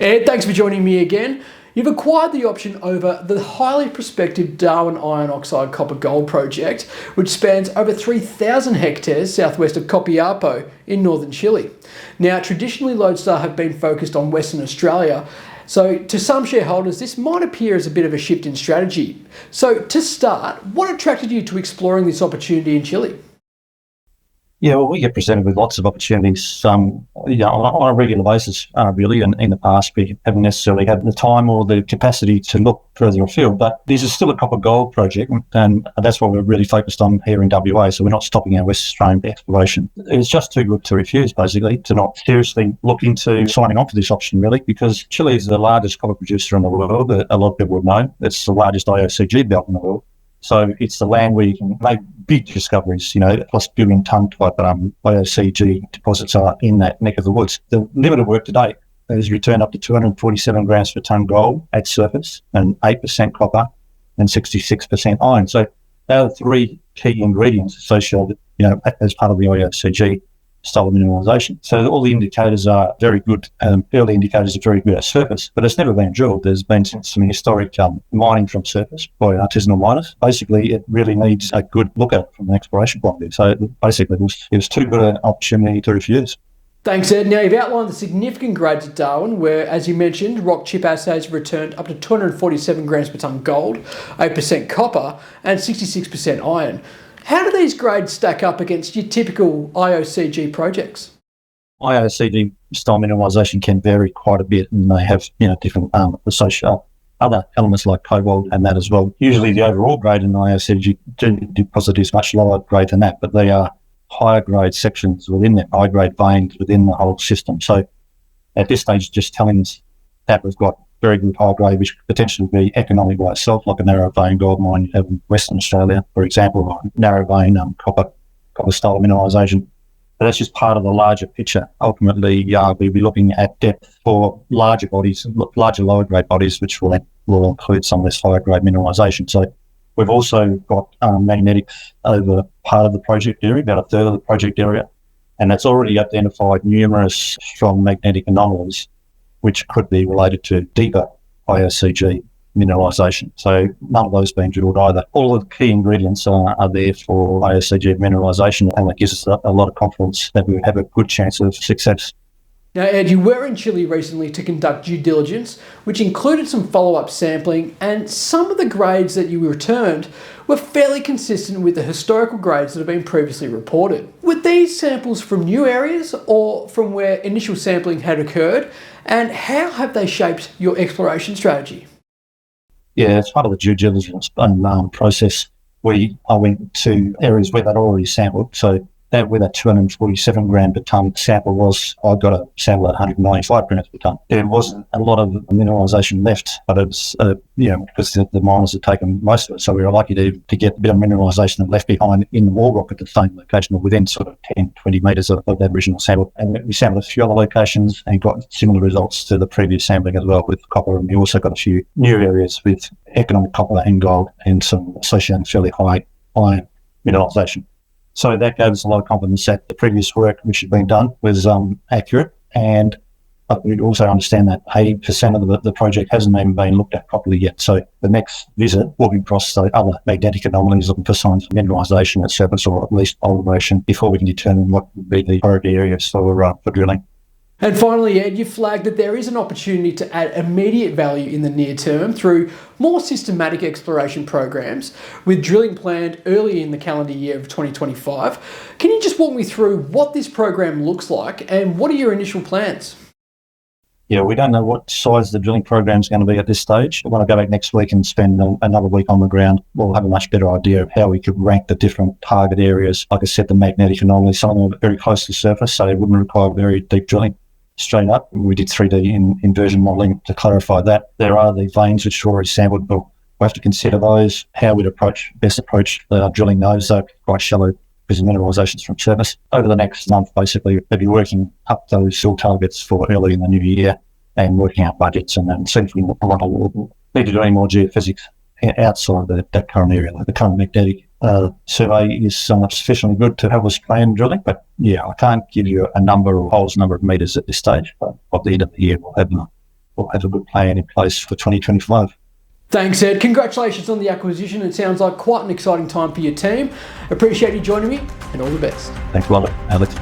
Ed, thanks for joining me again. You've acquired the option over the highly prospective Darwin Iron Oxide Copper Gold project, which spans over 3,000 hectares southwest of Copiapo in northern Chile. Now, traditionally Lodestar have been focused on Western Australia, so to some shareholders this might appear as a bit of a shift in strategy. So to start, what attracted you to exploring this opportunity in Chile? Yeah, well, we get presented with lots of opportunities, on a regular basis, really. And in the past, we haven't necessarily had the time or the capacity to look further afield. But this is still a copper gold project, and that's what we're really focused on here in WA. So we're not stopping our West Australian exploration. It's just too good to refuse, basically, to not seriously look into signing on for this option, really, because Chile is the largest copper producer in the world. A lot of people would know. It's the largest IOCG belt in the world. So it's the land where you can make big discoveries, plus billion-tonne type IOCG deposits are in that neck of the woods. The limited work to date has returned up to 247 grams per tonne gold at surface and 8% copper and 66% iron. So they are the three key ingredients associated, as part of the IOCG style of mineralisation. So all the indicators are very good. Early indicators are very good at surface, but it's never been drilled. There's been some historic mining from surface by artisanal miners. Basically, it really needs a good look at it from an exploration point of view. So basically, it was too good an opportunity to refuse. Thanks, Ed. Now, you've outlined the significant grades at Darwin, where, as you mentioned, rock chip assays returned up to 247 grams per tonne gold, 8% copper, and 66% iron. How do these grades stack up against your typical IOCG projects? IOCG style mineralisation can vary quite a bit, and they have different associated other elements like cobalt and that as well. Usually the overall grade in IOCG deposit is much lower grade than that, but they are higher grade sections within that, high grade veins within the whole system. So at this stage, just telling us that we've got very good high grade, which could potentially be economic by itself, like a narrow vein gold mine you have in Western Australia, for example, or narrow vein copper style mineralisation. But that's just part of the larger picture. Ultimately, we'll be looking at depth for larger bodies, larger lower grade bodies, which will include some of this higher grade mineralisation. So we've also got magnetics over part of the project area, about a third of the project area, and that's already identified numerous strong magnetic anomalies which could be related to deeper IOCG mineralisation. So none of those been drilled either. All of the key ingredients are there for IOCG mineralisation, and that gives us a lot of confidence that we have a good chance of success. Now, Ed, you were in Chile recently to conduct due diligence, which included some follow-up sampling, and some of the grades that you returned were fairly consistent with the historical grades that have been previously reported. Were these samples from new areas or from where initial sampling had occurred, and how have they shaped your exploration strategy? Yeah, as part of the due diligence process, I went to areas where they'd already sampled. So that where that 247 gram per tonne sample was, I got a sample at 195 grams per tonne. There wasn't a lot of mineralisation left, but it was, because the miners had taken most of it, so we were lucky to get a bit of mineralisation that left behind in the wall rock at the same location, or within sort of 10, 20 metres of that original sample. And we sampled a few other locations and got similar results to the previous sampling as well with copper, and we also got a few new areas with economic copper and gold and some associated fairly high iron mineralisation. So that gave us a lot of confidence that the previous work which had been done was accurate, and we also understand that 80% of the project hasn't even been looked at properly yet. So the next visit will be across the other magnetic anomalies, looking for signs of mineralisation at surface or at least alteration before we can determine what would be the priority areas for drilling. And finally, Ed, you flagged that there is an opportunity to add immediate value in the near term through more systematic exploration programs, with drilling planned early in the calendar year of 2025. Can you just walk me through what this program looks like and what are your initial plans? Yeah, we don't know what size the drilling program is going to be at this stage. When I go back next week and spend another week on the ground, we'll have a much better idea of how we could rank the different target areas. Like I said, the magnetic anomalies, some of them are very close to the surface, so it wouldn't require very deep drilling. Straight up, we did 3D inversion modelling to clarify that. There are the veins which are already sampled, but we have to consider those, how we'd best approach drilling those, so quite shallow because of mineralisations from surface. Over the next month, basically, they'll be working up those drill targets for early in the new year and working out budgets, and then essentially we'll need to do any more geophysics outside that current area. Like the current magnetic survey is sufficiently good to help us plan drilling, but yeah, I can't give you a number or holes number of metres at this stage, but by the end of the year we'll have we'll have a good plan in place for 2025. Thanks, Ed. Congratulations on the acquisition. It sounds like quite an exciting time for your team. Appreciate you joining me, and all the best. Thanks a lot, Alex.